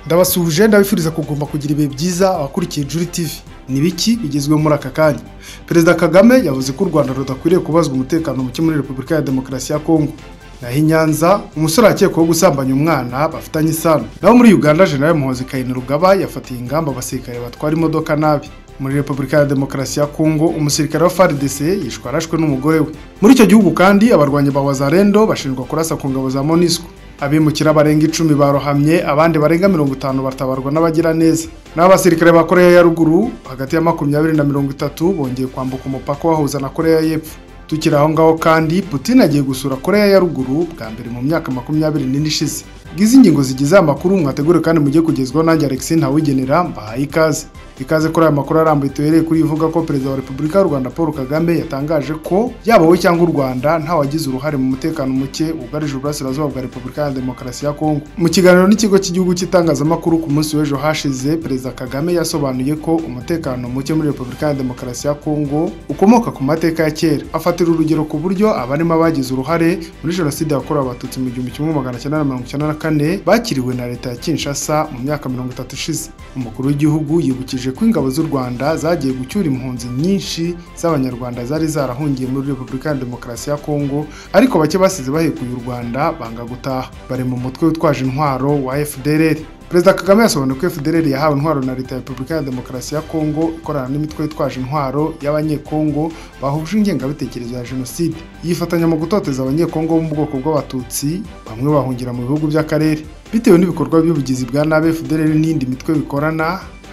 Ndabasuhuje ndabifuriza kugomba kugira ibihe byiza abakurikiye Juri TV. Nibiki bigezweho muri aka kanya. Perezida Kagame yavuze ko u Rwanda rudakwiriye kubazwa umutekano muke muri Repubulika ya Demokarasi ya Kongo. Naho i Nyanza umusore akekwaho gusambanya umwana bafitanye isano. Naho muri Uganda General Muhoozi Kainerugaba yafatiye ingamba abasirikare batwara imodoka nabi. Muri Repubulika ya Demokarasi ya Kongo umusirikare wa FARDC yishwe arashwe n'umugore we. Muri icyo gihugu kandi abarwanyi ba Wazalendo bashinjwa kurasa ku ngabo za MONUSCO. Abimukira barenga 10 barohamye, abandi barenga 50 batabarwa n'abagira neza. N'abasirikare ba Korea ya Ruguru hagati ya 20 na 30 bongeye kwambuka umupaka wahuza na Korea y'Epfo. Tukiri aho ngaho kandi Putin agiye gusura Korea ya Ruguru bwa mbere mu myaka 24 ishize. Gize ingingo zigize amakuru mwategure kandi mujye kugezwaho nanjye Alexis Ntawigenera mbahaye ikaze kuri aya makuru arambuye tuhereye kuri ivuga ko Perezida wa Repubulika y'u Rwanda Paul Kagame yatangaje ko yaba we cyangwa u Rwanda nta wagize uruhare mu mutekano muke ugarije uburasirazuba bwa Repubulika ya Demokarasi ya Kongo. Mu kiganiro n'ikigo cy'igihugu cy'itangazamakuru ku munsi w'ejo hashize, Perezida Kagame yasobanuye ko umutekano muke muri Repubulika ya Demokarasi ya Kongo ukomoka ku mateka ya kera. Afatira urugero ku buryo abarimo bagize uruhare muri jenoside yakorewe abatutsi mu 1994 bakiriwe na leta ya Kinshasa mu myaka 30 ishize. Umukuru w'igihugu yibukije ko ingabo z'u Rwanda zagiye gucyura impunzi nyinshi z'abanyarwanda zari zarahungiye muri Repubulika ya Demokarasi ya Kongo, ariko bake basize bahekuye u Rwanda banga gutaha. Bari mu mutwe witwaje intwaro wa FDLR. Perezida Kagame yasobanuye ko FDLR yahawe intwaro na leta ya Repubulika ya Demokarasi ya Kongo ikorana n'imitwe yitwaje intwaro y'abanyekongo bahuje ingengabitekerezo ya jenoside. Yifatanya mu gutoteza abanyekongo bo mu bwoko bw'abatutsi, bamwe bahungira mu bihugu by'akarere. Bitewe n'ibikorwa by'ubugizi bwa nabi FDLR n'indi mitwe bikorana,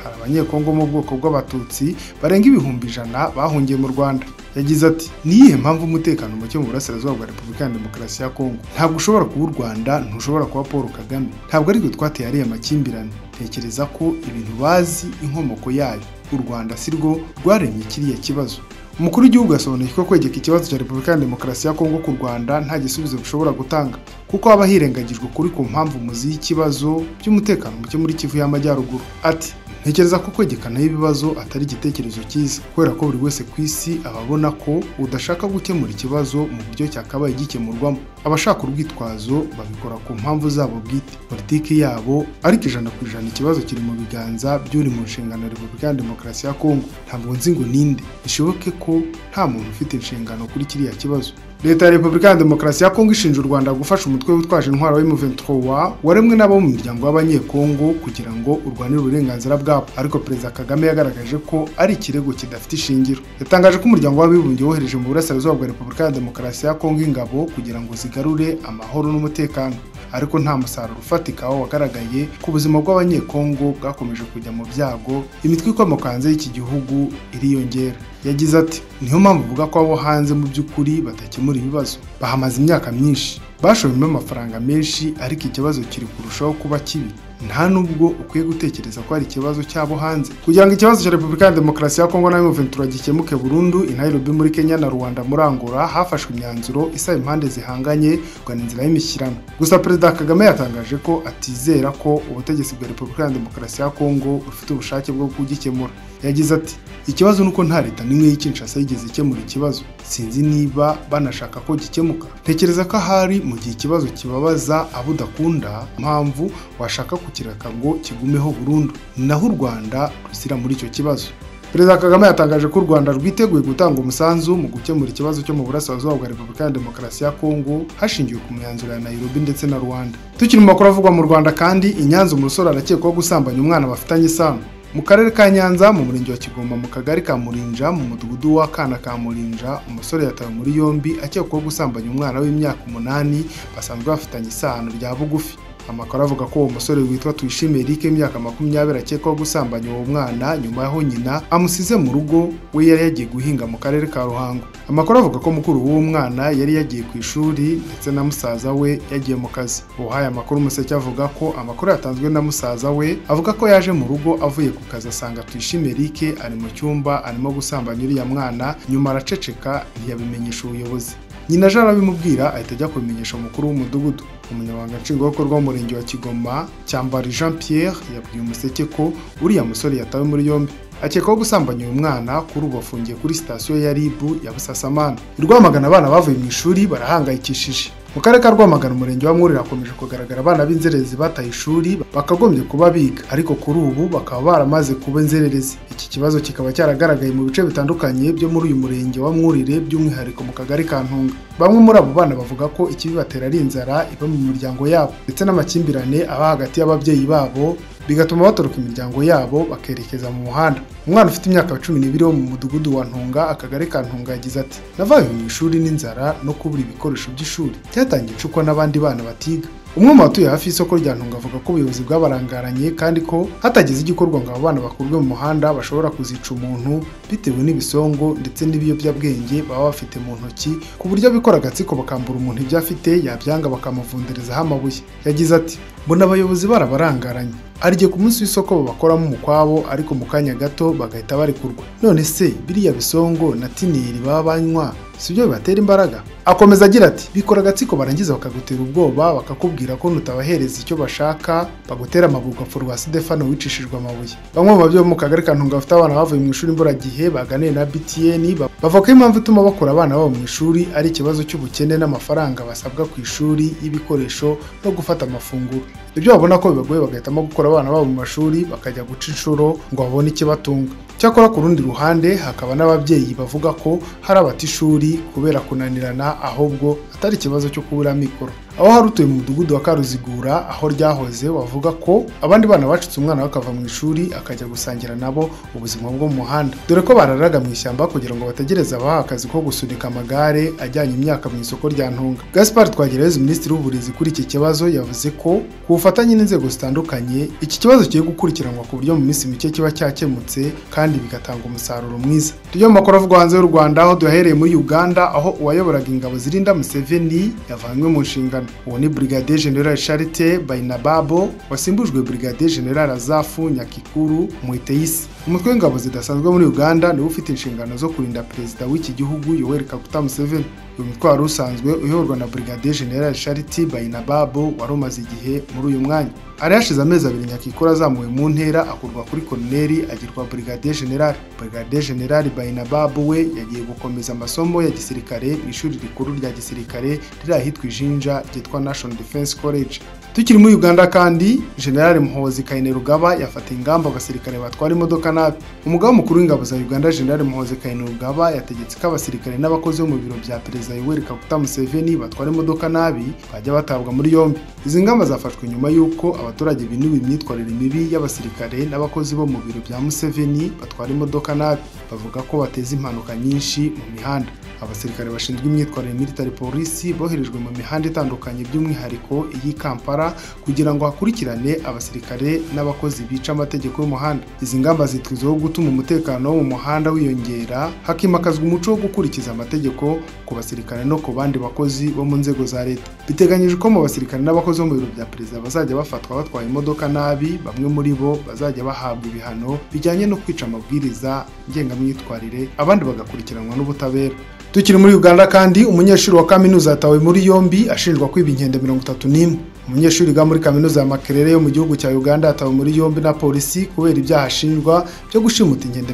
hari abanyekongo mu bwoko bw'abatutsi barenga 100,000 bahungiye mu Rwanda. Yagize ati niyihe mpamvu umutekano muke mu burasirazuba bwa Repubulika ya Demokarasi ya Kongo? Ntabwo ushobora kuba u Rwanda, ntushobora kuba Paul Kagame. Ntabwo ari twe twateye ariya makimbirane. Tekereza ko ibintu bazi inkomoko yayo. U Rwanda si rwo rwaremye kiriya kibazo. Umukuru w'igihugu yasobanuye ko kwegeka ikibazo cya Repubulika ya Demokarasi ya Kongo ku Rwanda nta gisubizo bishobora gutanga, kuko haba hirengagijwe kuri ku mpamvu muzi y'ikibazo by'umutekano muke muri Kivu y'Amajyaruguru. Ati ntekereza ko kwegekana ibibazo atari igitekerezo cyiza, kubera ko buri wese ku isi ababona ko udashaka gukemura ikibazo mu buryo cyakabaye gikemurwamo. Abashaka urwitwazo babikora ku mpamvu zabo bwite, politiki yabo, ariko 100% ikibazo kiri mu biganza by'uri mu nshingano ya Repubulika ya Demokarasi ya Kongo. Ntabwo nzi ngo ninde, bishoboke ko nta muntu ufite inshingano kuri kiriya kibazo. Leta ya Repubulika ya Demokarasi ya Kongo ishinja u Rwanda gufasha umutwe witwaje intwaro wa M23 waremwe n'abo mu miryango y'abanyekongo kugira ngo urwanire uburenganzira bwabo. Ariko Perezida Kagame yagaragaje ko ari ikirego kidafite ishingiro. Yatangaje ko umuryango w'abibumbye wohereje mu burasirazuba bwa Repubulika ya Demokarasi ya Kongo ingabo kugira ngo zigarure amahoro n'umutekano, ariko nta musaruro ufatika wagaragaye ku buzima bw'abanyekongo bwakomeje kujya mu byago. Imitwe ikomoka hanze y'iki gihugu iriyongera. Yagize ati niyo mpamvu uvuga ko abo hanze mu by'ukuri batakemura ibibazo. Bahamaze imyaka myinshi, bashoyemo amafaranga menshi, ariko ikibazo kiri kurushaho kuba kibi. Nta nubwo ukwiye gutekereza ko ari ikibazo cyabo hanze. Kugira ngo ikibazo cya Repubulika ya Demokarasi ya Kongo na M23 gikemuke burundu, i Nairobi muri Kenya na Rwanda muri Angola hafashwe imyanzuro isaba impande zihanganye kugana inzira y'imishyikirano. Gusa Perezida Kagame yatangaje ko atizera ko ubutegetsi bwa Repubulika ya Demokarasi ya Kongo bufite ubushake bwo kugikemura. Yagize ati ikibazo nuko nta leta nimwe y'Kinshasa yigeze ikemura ikibazo. Sinzi niba banashaka ko gikemuka. Ntekereza ko ahari mu gihe ikibazo kibabaza abo udakunda, mpamvu washaka kukireka ngo kigumeho burundu. Naho u Rwanda rusira muri icyo kibazo. Perezida Kagame yatangaje ko u Rwanda rwiteguye gutanga umusanzu mu gukemura ikibazo cyo mu burasirazuba bwa Repubulika ya Demokarasi ya Kongo hashingiwe ku myanzuro ya Nairobi ndetse na Rwanda. Tukiri mu makuru avugwa mu Rwanda kandi, i Nyanza umusore arakekwaho gusambanya umwana bafitanye isano. Mu karere ka Nyanza mu murenge wa Kigoma mu kagari ka Murinja mu mudugudu wa Kana ka Murinja, umusore yatawe muri yombi akekwaho gusambanya umwana w'imyaka 8 basanzwe bafitanye isano rya bugufi. Amakuru avuga ko uwo musore witwa Tuyishime Eric imyaka 20 akekwaho gusambanya uwo mwana nyuma yaho nyina amusize mu rugo we yari yagiye guhinga mu karere ka Ruhango. Amakuru avuga ko mukuru w'uwo mwana yari yagiye ku ishuri ndetse na musaza we yagiye mu kazi. Uhaye amakuru Umuseke avuga ko amakuru yatanzwe na musaza we avuga ko yaje mu rugo avuye ku kazi asanga Tuyishime Eric ari mu cyumba arimo gusambanya uriya mwana, nyuma araceceka ntiyabimenyesha ubuyobozi. Nyina Jean abimubwira ahita ajya kubimenyesha umukuru w'umudugudu. Umunyamabanga nshingwabikorwa w'umurenge wa Kigoma Cyambari Jean Pierre yabwiye Umuseke ko uriya musore yatawe muri yombi. Akekwaho gusambanya uyu mwana, kuri ubu afungiye kuri sitasiyo ya RIB ya Busasamana. I Rwamagana abana bavuye mu ishuri barahangayikishije. Mu karere ka Rwamagana umurenge wa Mwurire hakomeje kugaragara abana b'inzererezi bataye ishuri bakagombye kuba biga ariko kuri ubu bakaba baramaze kuba inzererezi. Iki kibazo kikaba cyaragaragaye mu bice bitandukanye byo muri uyu murenge wa Mwurire by'umwihariko mu kagari ka Ntunga. Bamwe muri abo bana bavuga ko ikibibatera ari inzara iba mu miryango yabo ndetse n'amakimbirane aba hagati y'ababyeyi babo bigatuma batoroka imiryango yabo bakerekeza mu muhanda. Umwana ufite imyaka 12 wo mu mudugudu wa Ntunga akagari ka Ntunga yagize ati navaye mu ishuri n'inzara no kubura ibikoresho by'ishuri cyatangiye icukwa n'abandi bana batiga. Umwe mu batuye hafi y'isoko rya Ntunga avuga ko ubuyobozi bw'abarangaranye kandi ko hatagize igikorwa ngo abo bana bakurwe mu muhanda bashobora kuzica umuntu bitewe n'ibisongo ndetse n'ibiyobyabwenge baba bafite mu ntoki ku buryo bikora agatsiko bakambura umuntu ibyo afite yabyanga bakamuvunderezaho amabuye. Yagize ati mbona abayobozi barabarangaranye arigiye ku munsi w'isoko babakoramo umukwabo ariko mu kanya gato bagahita barekurwa. None se biriya bisongo na tineri baba banywa sibyo bibatera imbaraga? Akomeza agira ati bikora agatsiko barangiza bakagutera ubwoba bakakubwira ko nutabahereza icyo bashaka bagutera amabuga rwa Stefano wicishijwe amabuye. Bamwe mu babyeyi mu kagari ka Ntunga bafite abana bavuye mu ishuri imburagihe baganiye na BTN bavuga ko impamvu ituma bakura abana babo mu ishuri ari ikibazo cy'ubukene n'amafaranga basabwa ku ishuri y'ibikoresho no gufata amafunguro. Ibyo babona ko bibagoye bagahitamo gukora abana babo mu mashuri bakajya guca inshuro ngo babone ikibatunga. Cyakora ku rundi ruhande hakaba n'ababyeyi bavuga ko hari abata ishuri kubera kunanirana ahubwo atari ikibazo cyo kubura mikoro. Aho hari utuye mu mudugudu wa Karuzigura aho ryahoze wavuga ko abandi bana bacitse umwana bakava mu ishuri akajya gusangira nabo ubuzima bwo mu muhanda dore ko bararaga mu ishyamba kugira ngo bategereze abaha akazi ko gusunika amagare ajyanye imyaka mu isoko rya Ntunga. Gaspard Twagirayezu Minisitiri w'Uburezi kuri iki kibazo yavuze ko ku bufatanye n'inzego zitandukanye iki kibazo kigiye gukurikiranwa ku buryo mu minsi mike kiba cyakemutse kandi bigatanga umusaruro mwiza. Tujye mu makuru avugwa hanze y'u Rwanda aho duhereye muri Uganda aho uwayoboraga ingabo zirinda Museveni yavanywe mu nshingano. Uwo ni Brigadier General Charite Bainababo wasimbujwe Brigadier General Azafu Nyakikuru Muiteisi. Umutwe w'ingabo zidasanzwe muri Uganda niwe ufite inshingano zo kurinda perezida w'iki gihugu Yoweri Kaguta Museveni. Uyu mutwe wari usanzwe uyoborwa na Brigadier General Charite Bainababo wari umaze igihe muri uyu mwanya. Ari hashize amezi 2 Nyakikuru azamuwe mu ntera akurwa kuri Colonel agirwa Brigadier General. Brigadier General Bainababo we yagiye gukomeza amasomo ya gisirikare mu ishuri rikuru rya gisirikare riri ahitwa Ijinja ryitwa National Defense College. Tukiri muri Uganda kandi General Muhoozi Kainerugaba yafatiye ingamba abasirikare batwara imodoka nabi. Umugaba mukuru w'ingabo za Uganda General Muhoozi Kainerugaba yategetse ko abasirikare n'abakozi bo mu biro bya Perezida Yoweri Kaguta Museveni batwara imodoka nabi bajya batabwa muri yombi. Izi ngamba zafashwe nyuma y'uko abaturage binuba imyitwarire mibi y'abasirikare n'abakozi bo mu biro bya Museveni batwara imodoka nabi bavuga ko bateza impanuka nyinshi mu mihanda. Abasirikare bashinzwe imyitwarire military police boherejwe mu mihanda itandukanye by'umwihariko iyi Kampala kugira ngo hakurikirane abasirikare n'abakozi bica amategeko y'umuhanda. Izi ngamba zitezweho gutuma umutekano wo mu muhanda wiyongera hakimakazwa umuco wo gukurikiza amategeko ku basirikare no ku bandi bakozi bo mu nzego za leta. Biteganyijwe ko mu basirikare n'abakozi bo mu biro bya perezida bazajya bafatwa batwaye imodoka nabi, bamwe muri bo bazajya bahabwa ibihano bijyanye no kwica amabwiriza ngengamyitwarire abandi bagakurikiranwa n'ubutabera. Tukiri muri Uganda kandi umunyeshuri wa kaminuza yatawe muri yombi ashinjwa kwiba inkende 31. Umunyeshuri ga muri kaminuza ya Makerere yo mu gihugu cya Uganda yatawe muri yombi na polisi kubera ibyaha ashinjwa byo gushimuta inkende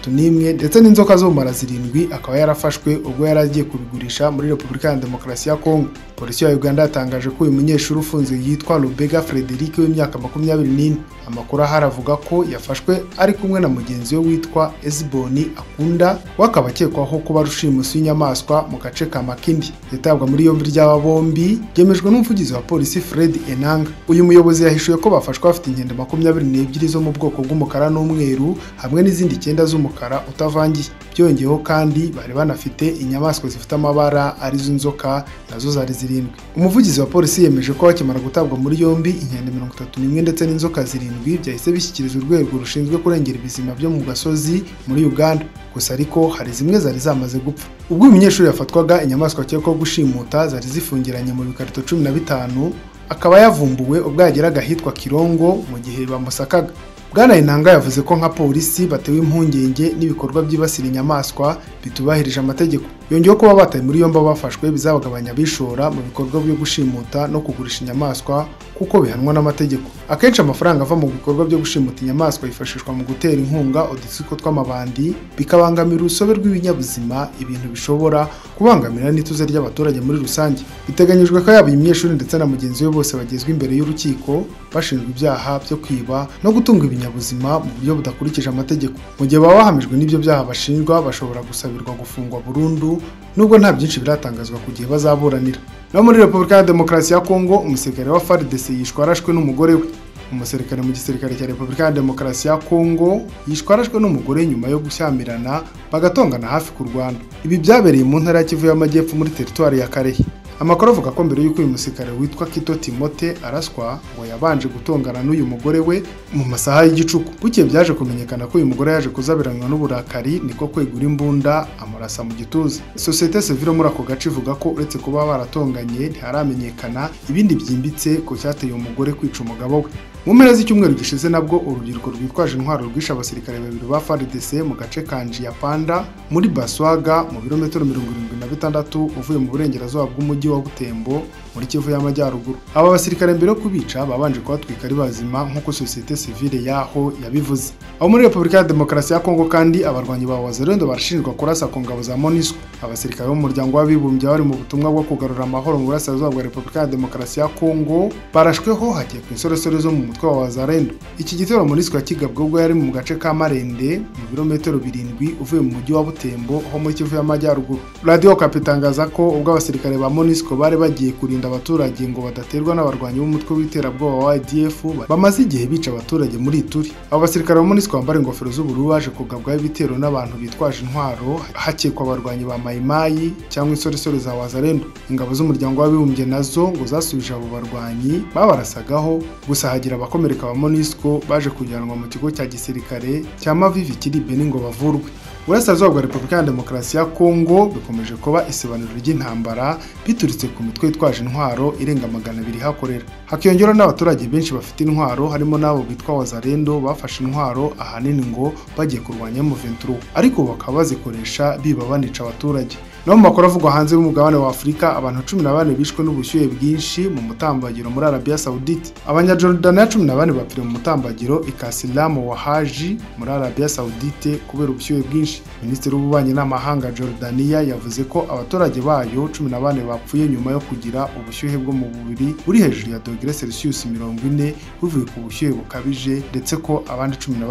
31 ndetse n'inzoka zo mu mara 7 akaba yarafashwe ubwo yaragiye kubigurisha muri Repubulika ya Demokarasi ya Kongo. Polisi ya Uganda yatangaje ko uyu munyeshuri ufunze yitwa Lubega Frederic w'imyaka 24. Amakuru haravuga ko yafashwe ari kumwe na mugenzi we witwa Ezboni Akunda wakaba akekwaho kuba rushimusi w'inyamaswa mu gace ka Makindi. Yatabwa muri yombi ry'aba bombi byemejwe n'umuvugizi wa polisi Fred Enanga. Uyu muyobozi yahishuye ko bafashwe bafite inkende 22 zo mu bwoko bw'umukara n'umweru hamwe n'izindi 9 z'umukara utavangiye. Byongeyeho kandi bari banafite inyamaswa zifite amabara arizo inzoka nazo zari 7. Umuvugizi wa polisi yemeje ko bakimara gutabwa muri yombi inkende 31 ndetse n'inzoka 7 byahise bishyikirizwa urwego rushinzwe kurengera ibizima byo mu gasozi muri Uganda. Gusa ariko hari zimwe zari zamaze gupfa. Ubwo umunyeshuri yafatwaga inyamaswa akekwaho gushimuta zari zifungiranye mu bikarito 15 akaba yavumbuwe ubwo yageraga ahitwa Kirongo mu gihe bamusakaga. Bwana Inanga yavuze ko nka polisi batewe impungenge n'ibikorwa byibasira inyamaswa bitubahirije amategeko. Yongeyeho ko bataye muri yombi bafashwe bizabagabanya bishora mu bikorwa byo gushimuta no kugurisha inyamaswa kuko bihanwa n'amategeko. Akenshi amafaranga ava mu bikorwa byo gushimuta inyamaswa yifashishwa mu gutera inkunga udutsiko tw'amabandi bikabangamira urusobe rw'ibinyabuzima, ibintu bishobora kubangamira n'ituze ry'abaturage muri rusange. Biteganyijwe ko yaba umunyeshuri ndetse na mugenzi we bose bagezwe imbere y'urukiko bashinjwa ibyaha byo kwiba no gutunga ibinyabuzima mu buryo budakurikije amategeko. Mu gihe baba bahamijwe n'ibyo byaha bashinjwa bashobora gusabirwa gufungwa burundu, nubwo nta byinshi biratangazwa ku gihe bazaburanira. No muri Repubulika ya Demokarasi ya Kongo, umusirikare wa FARDC yishwe arashwe n'umugore we. Umusirikare mu gisirikare cya Repubulika ya Demokarasi ya Kongo yishwe arashwe n'umugore nyuma yo gushyamirana bagatongana hafi ku Rwanda. Ibi byabereye mu ntara ya Kivu y'Amajyepfo muri teritwari ya Karehe. Amakuru avuga ko mbere y'uko uyu musirikare witwa Kito Timote araswa ngo yabanje gutongana n'uyu mugore we mu masaha y'igicuku. Buke byaje kumenyekana ko uyu mugore yaje kuzabiranywa n'uburakari niko kwegura imbunda amurasa mu gituza. Societe civile muri ako gace ivuga ko uretse kuba baratonganye ntiharamenyekana ibindi byimbitse ko cyateye umugore kwica umugabo we. Mu mpera z'icyumweru gishize nabwo urubyiruko rwitwaje intwaro rwishe abasirikare babiri ba FARDC mu gace ka Njiyapanda muri Baswaga mu birometero 76 uvuye mu burengerazuba bw'umujyi wa Butembo muri Kivu y'Amajyaruguru. Aba basirikare mbere yo kubica babanje kubatwika ari bazima nk'uko societe civile yaho yabivuze. Aho muri Repubulika ya Demokarasi ya Kongo kandi abarwanyi ba Wazalendo barashinjwa kurasa ku ngabo za MONUSCO. Abasirikare bo mu muryango w'abibumbye bari mu butumwa bwo kugarura amahoro mu burasirazuba bwa Repubulika ya Demokarasi ya Kongo barashweho hagiye ku insoresore zo mu mutwe wa Wazalendo. Iki gitero MONUSCO yakigabwe ubwo yari mu gace ka Marende mu birometero 7 uvuye mu mujyi wa Butembo ho muri Kivu y'Amajyaruguru. Radio Okapi itangaza ko ubwo abasirikare ba MONUSCO bari bagiye kurinda abaturage ngo badaterwa n'abarwanyi b'umutwe w'iterabwoba wa ADF bamaze igihe bica abaturage muri Ituri. Abo basirikare ba MONUSCO bambara ingofero z'ubururu baje kugabwaho ibitero n'abantu bitwaje intwaro hakekwa abarwanyi ba Mayimayi cyangwa insoresore za Wazalendo. Ingabo z'umuryango w'abibumbye nazo ngo zasubije abo barwanyi babarasagaho, gusa hagira abakomereka ba MONUSCO baje kujyanwa mu kigo cya gisirikare cya Mavivi kiri Beni ngo bavurwe. Burasirazuba bwa Repubulika ya Demokarasi ya Kongo bikomeje kuba isibaniro ry'intambara bituritse ku mitwe yitwaje intwaro irenga 200 hakorera. Hakiyongera n'abaturage benshi bafite intwaro harimo nabo bitwa Wazalendo bafashe intwaro ahanini ngo bagiye kurwanya M23, ariko bakaba bazikoresha biba banica abaturage. No mu makuru avugwa hanze y'umugabane wa Afurika, abantu 14 bishwe n'ubushyuhe bwinshi mu mutambagiro muri Arabia Saudite. Abanya-Jordan 14 bapfiriye mu mutambagiro Ikasilamu wa Haji muri Arabia Saudite kubera ubushyuhe bwinshi. Minisitiri w'ububanyi n'amahanga Jordania yavuze ko abaturage bayo 14 bapfuye nyuma yo kugira ubushyuhe bwo mu mubiri buri hejuru ya °C 40 buvuye ku bushyuhe bukabije, ndetse ko abandi 17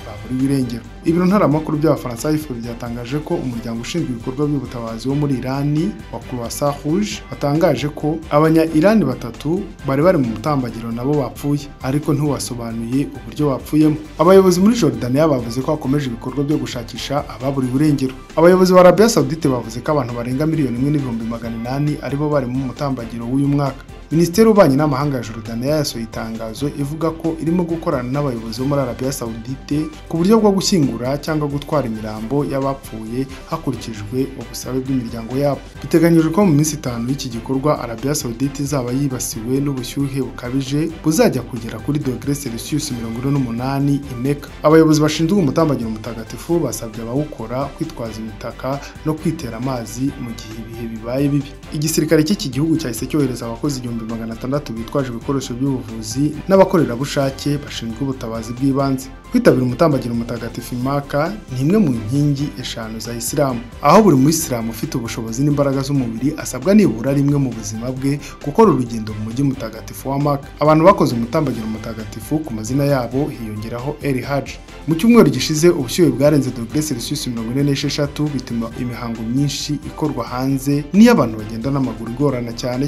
baburiwe irengero. Ibiro ntaramakuru by'Abafaransa byatangaje ko umuryango ushinzwe ibikorwa by'ubutabazi wo muri Irani wa Croissant Rouge watangaje ko abanya-Irani 3 bari mu mutambagiro nabo bapfuye, ariko ntiwasobanuye uburyo bapfuyemo. Abayobozi muri Jordania bavuze ko hakomeje ibikorwa byo gushakisha ababuriwe irengero. Abayobozi ba Arabia Saudite bavuze ko abantu barenga 1,800,000 aribo bari mu mutambagiro w'uyu mwaka. Minisiteri y'ububanyi n'amahanga ya Jordania yasohoye itangazo ivuga ko irimo gukorana n'abayobozi bo muri Arabia Saudite ku buryo bwo gushyingura cyangwa gutwara imirambo y'abapfuye hakurikijwe ubusabe bw'imiryango yabo. Biteganyijwe ko mu minsi 5 y'iki gikorwa Arabia Saudite izaba yibasiwe n'ubushyuhe bukabije buzajya kugera kuri °C 48 i Mecca. Abayobozi bashinzwe umutambagiro mutagatifu basabye abawukora kwitwaza imitaka no kwitera amazi mu gihe ibihe bibaye bibi. Igisirikare cy'iki gihugu cyahise cyohereza abakozi 600 bitwaje ibikoresho by'ubuvuzi n'abakorerabushake bashinzwe ubutabazi bw'ibanze. Kwitabira umutambagiro mutagatifu Maka ni imwe mu nkingi 5 za Islam, aho buri Muislamu ufite ubushobozi n'imbaraga z'umubiri asabwa nibura rimwe mu buzima bwe gukora urugendo mu mujyi mutagatifu wa Maka. Abantu bakoze umutambagiro mutagatifu ku mazina yabo hiyongeraho El Hajj. Mu cyumweru gishize ubushyuhe bwarenze °C 46 bituma imihango myinshi ikorwa hanze niyo abantu bagenda n'amaguru igorana cyane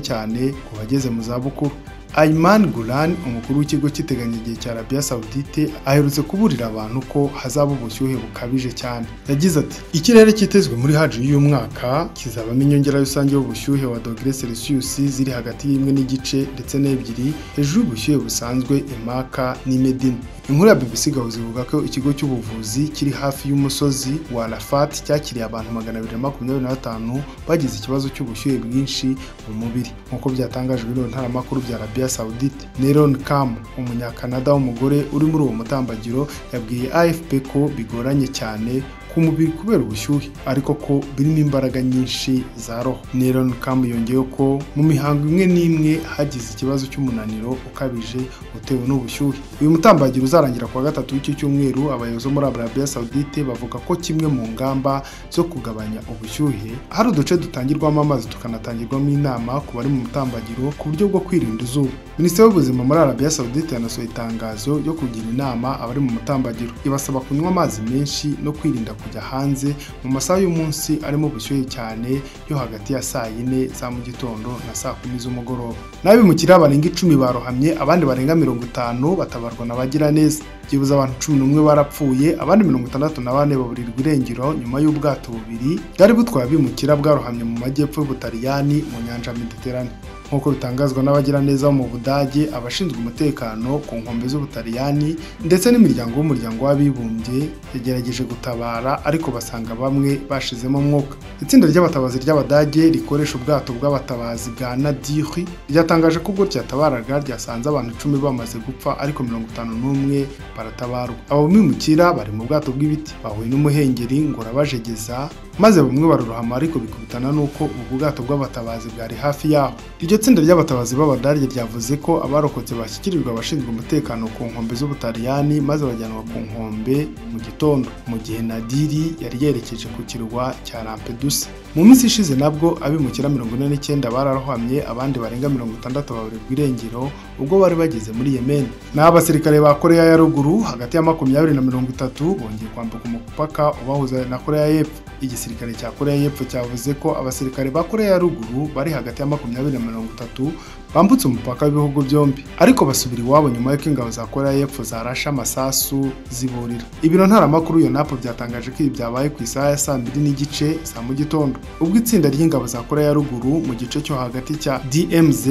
ku bageze mu zabukuru. Ayman Gulan, umukuru w'ikigo cy'iteganyagihe cya Arabia Saudite, aherutse kuburira abantu ko hazaba ubushyuhe bukabije cyane. Yagize ati, ikirere cyitezwe muri Hajj y'uyu mwaka kizabamo inyongera rusange y'ubushyuhe wa °C ziri hagati y'imwe n'igice ndetse n'ebyiri hejuru y'ubushyuhe busanzwe i Maka n'i Medina. Inkuru ya BBC Gahuza ivuga ko ikigo cy'ubuvuzi kiri hafi y'umusozi wa Arafat cyakiriye abantu 225 bagize ikibazo cy'ubushyuhe bwinshi mu mubiri nk'uko byatangajwe n'intaramakuru bya Arabia Saudite. Neron Kam, umunyakanada w'umugore uri muri uwo mutambagiro, yabwiye AFP ko bigoranye cyane ku mubiri kubera ubushyuhe ariko ko birimo imbaraga nyinshi za roho. Neron Kam yongeyeho ko mu mihango imwe n'imwe hagize ikibazo cy'umunaniro ukabije utewe n'ubushyuhe. Uyu mutambagiro uzarangira kuwa gatatu w'iki cyumweru. Abayobozi muri Arabia Saudite bavuga ko kimwe mu ngamba zo kugabanya ubushyuhe hari uduce dutangirwamo amazi tukanatangirwamo inama ku bari mu mutambagiro ku buryo bwo kwirinda izuba. Minisiteri y'ubuzima muri Arabia Saudite yanasohoye itangazo ryo kugira inama abari mu mutambagiro, ibasaba kunywa amazi menshi no kwirinda kujya hanze mu masaha y'umunsi arimo ubushyuhe cyane yo hagati ya saa 4 za mu gitondo na saa 10 z'umugoroba. N'abimukira barenga 10 barohamye, abandi barenga 50 batabarwa n'abagira neza. Byibuze abantu 11 barapfuye, abandi 64 baburirwa irengero nyuma y'ubwato bubiri bwari butwaye abimukira bwarohamye mu majyepfo y'Ubutaliyani mu nyanja Mediterane. Nk'uko bitangazwa n'abagira neza mu Budage, abashinzwe umutekano ku nkombe z'Ubutaliyani ndetse n'imiryango y'umuryango w'abibumbye yagerageje gutabara ariko basanga bamwe bashizemo umwuka. Itsinda ry'abatabazi ry'Abadage rikoresha ubwato bw'abatabazi bwa Nadir ryatangaje ko ubwo ryatabaraga ryasanze abantu 10 bamaze gupfa ariko 51 baratabarwa. Abo bimukira bari mu bwato bw'ibiti bahuye n'umuhengeri ngo urabajegeza maze bamwe barurohama ariko bikubitana nuko ubu bwato bw'abatabazi bwari hafi yaho. Iryo tsinda ry'abatabazi b'Abadage ryavuze ko abarokotse bashyikirirwa abashinzwe umutekano ku nkombe z'Ubutaliyani maze bajyanwa ku nkombe mu gitondo, mu gihe Nadiri yari yerekeje ku kirwa cya Lampedusa. Mu minsi ishize nabwo abimukira 49 bararohamye, abandi barenga 60 baburirwa irengero ubwo bari bageze muri Yemen. N'abasirikare ba Korea ya Ruguru hagati ya 20 na 30 bongeye kwambuka umupaka ubahuza na Korea y'Epfo. Igisirikare cya Korea y'Epfo cyavuze ko abasirikare ba Korea ya Ruguru bari hagati ya 20 na 30 bambutse umupaka w'ibihugu byombi ariko basubira iwabo nyuma y'uko ingabo za Korea y'Epfo zarashe amasasu ziburira. Ibiro ntaramakuru yo napo byatangaje ko ibi byabaye ku isaha ya 2:30 za mu gitondo ubwo itsinda ry'ingabo za Korea ya Ruguru mu gice cyo hagati cya DMZ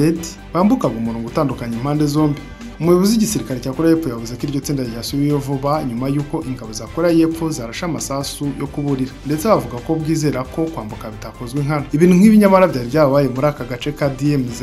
bambukaga umurongo utandukanye impande zombi. Umuyobozi w'igisirikare cya Korea y'Epfo yavuze ko iryo tsinda ryasubiyeyo vuba nyuma y'uko ingabo za Korea y'Epfo zarashe amasasu yo kuburira, ndetse bavuga ko bwizera ko kwambuka bitakozwe nkana. Ibintu nk'ibinyamara byari byabaye muri aka gace ka DMZ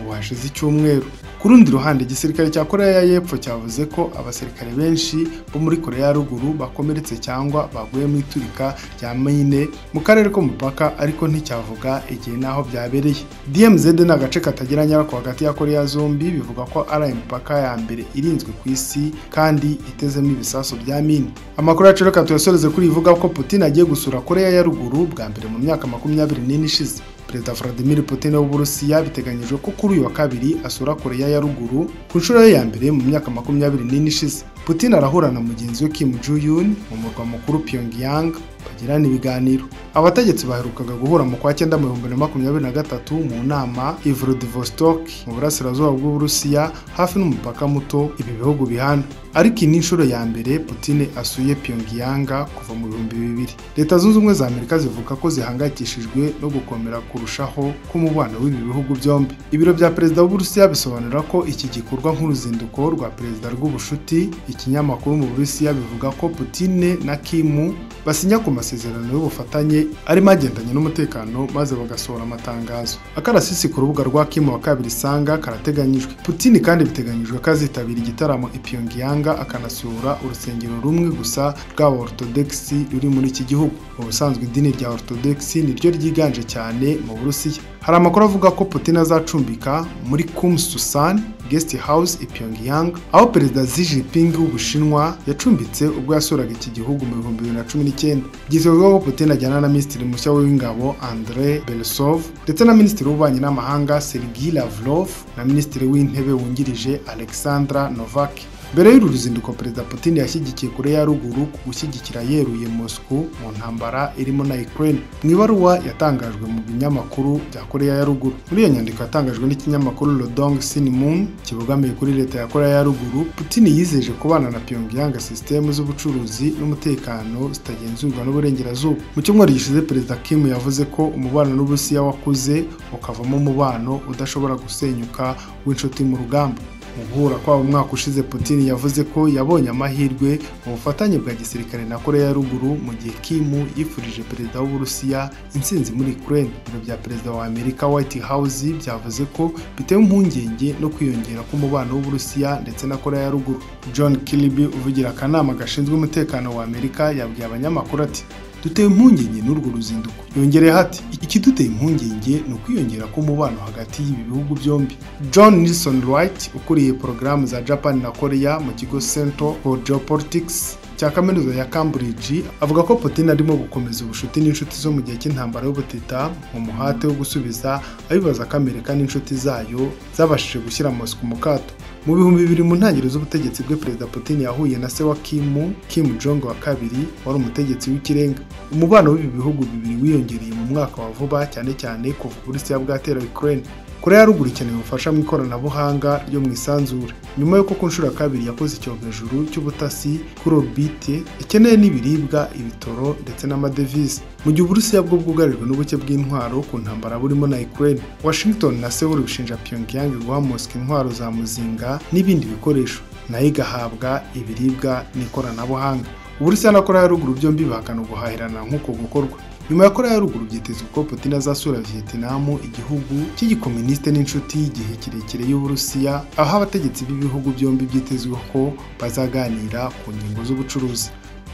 ubu hashize icyumweru. Ku rundi ruhande, igisirikare cya Korea y'Epfo cyavuze ko abasirikare benshi bo muri Korea ya Ruguru bakomeretse cyangwa baguye mu iturika rya mine mu karere ko mupaka ariko nticyavuga igihe naho byabereye. DMZ ni agace katagira nyarako hagati ya Korea zombi, bivuga ko ari imipaka ya mbere irinzwe ku isi kandi itezemo ibisaso bya mine. Amakuru yacu reka tuyasoreze kuri ivuga ko Putin agiye gusura Korea ya Ruguru bwa mbere mu myaka 24 ishize. Perezida Vladimir Putin w'Uburusiya biteganyijwe ko kuri uyu wa kabiri asura Korea ya Ruguru ku nshuro ye ya mbere mu myaka 24 ishize. Putin arahura na mugenzi we Kim Jong-un mu murwa mukuru Pyongyang bagirana ibiganiro. Abategetsi baherukaga guhura mu kwa 9 mu 2023 mu nama i Vladivostok mu burasirazuba bw'Uburusiya hafi n'umupaka muto ibi bihugu bihana. Ariko iyi ni inshuro ya mbere Putin asuye Pyongyang kuva mu 2000. Leta Zunze Ubumwe za Amerika zivuga ko zihangayikishijwe no gukomera kurushaho k'umubano w'ibi bihugu byombi. Ibiro bya Perezida w'Uburusiya bisobanura ko iki gikorwa nk'uruzinduko rwa Perezida rw'ubushuti. Ikinyamakuru mu Burusiya bivuga ko Putin na Kim basinya ku masezerano y'ubufatanye arimo agendanye n'umutekano maze bagasohora amatangazo. Akarasisi ku rubuga rwa Kim wa kabiri sanga karateganyijwe. Putin kandi biteganyijwe ko azitabira igitaramo i Pyongyang akanasura urusengero rumwe gusa rw'aba Orthodoxi ruri muri iki gihugu. Mu busanzwe idini rya Orthodoxi niryo ryiganje cyane mu Burusiya. Hari amakuru avuga ko Putin azacumbika muri Kumsusan Guest House i Pyongyang, aho Perezida Xi Jinping w'Ubushinwa yacumbitse ubwo yasuraga iki gihugu mu 2019. Byitezwe ko Putin ajyana na Minisitiri mushya w'ingabo Andrei Belosov ndetse na Minisitiri w'ububanyi n'amahanga Sergei Lavrov na Minisitiri w'intebe wungirije Alexandra Novak. Mbere y'uru ruzinduko, Perezida Putin yashyigikiye Korea ya Ruguru ku gushyigikira yeruye Moscow mu ntambara irimo na Ukraine. Mu ibaruwa yatangajwe mu binyamakuru bya Korea ya Ruguru. Muri iyo nyandiko yatangajwe n'ikinyamakuru Rodong Sinmun kibogamiye kuri leta ya Korea ya Ruguru, Putin yizeje kubana na Pyongyang system z'ubucuruzi n'umutekano zitagenzurwa n'uburengerazuba. Mu cyumweru gishize, Perezida Kim yavuze ko umubano n'Uburusiya wakuze ukavamo umubano udashobora gusenyuka w'inshuti mu rugamba. Mu guhura kwabo umwaka ushize, Putin yavuze ko yabonye amahirwe mu bufatanye bwa gisirikare na Korea ya Ruguru mu gihe Kim yifurije perezida w'Uburusiya intsinzi muri Ukraine. Ibiro bya perezida wa Amerika White House byavuze ko bitewe impungenge no kwiyongera k'umubano w'Uburusiya ndetse na Korea ya Ruguru. John Kirby uvugira akanama gashinzwe umutekano wa Amerika yabwiye abanyamakuru ati, dutewe impungenge n'urwo ruzinduko. Yongereyeho ati, ikiduteye impungenge ni ukwiyongera k'umubano hagati y'ibi bihugu byombi. John Nelson Wright ukuriye porogaramu za Japan na Korea mu kigo Center for Geopolitics cya kaminuza ya Cambridge avuga ko Putin arimo gukomeza ubucuti n'inshuti zo mu gihe cy'intambara y'ubutita mu muhate wo gusubiza abibaza ko Amerika n'inshuti zayo zabashije gushyira Moscow mu kato. Mu bihumbi bibiri mu ntangiriro z'ubutegetsi bwe, Perezida Putin yahuye na se wa Kim Jong wa kabiri wari umutegetsi w'ikirenga. Umubano w'ibi bihugu bibiri wiyongereye mu mwaka wa vuba, cyane cyane kuva Uburusiya bwatera Ukraine. Korea ya Ruguru ikeneye ubufasha mu ikoranabuhanga ryo mu isanzure nyuma y'uko ku nshuro ya kabiri yakoze icyogajuru cy'ubutasi kuri orbite, ikeneye n'ibiribwa, ibitoro ndetse n'amadevize. Mu gihe Uburusiya bwo bwugarijwe n'ubuke bw'intwaro ku ntambara burimo na Ukraine, Washington na Seoul bishinja Pyongyang guha Moscow intwaro za muzinga n'ibindi bikoresho, nayo igahabwa ibiribwa n'ikoranabuhanga. Uburusiya na Korea ya Ruguru byombi bahakana guhahirana nk'uko gukorwa. Nyuma ya Korea ya Ruguru byitezwe ko Putin azasura Vietnam, igihugu cy'igikomuniste n'inshuti y'igihe kirekire y'Uburusiya, aho abategetsi b'ibihugu byombi byitezwe ko bazaganira ku ngingo z'ubucuruzi.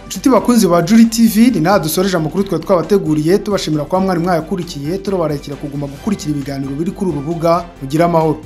Inshuti bakunzi ba Juri TV, ni naha dusoreje amakuru twabateguriye, tubashimira kwa mwari mwayakurikiye, turabarekera kuguma gukurikira ibiganiro biri kuri urubuga. Mugira amahoro.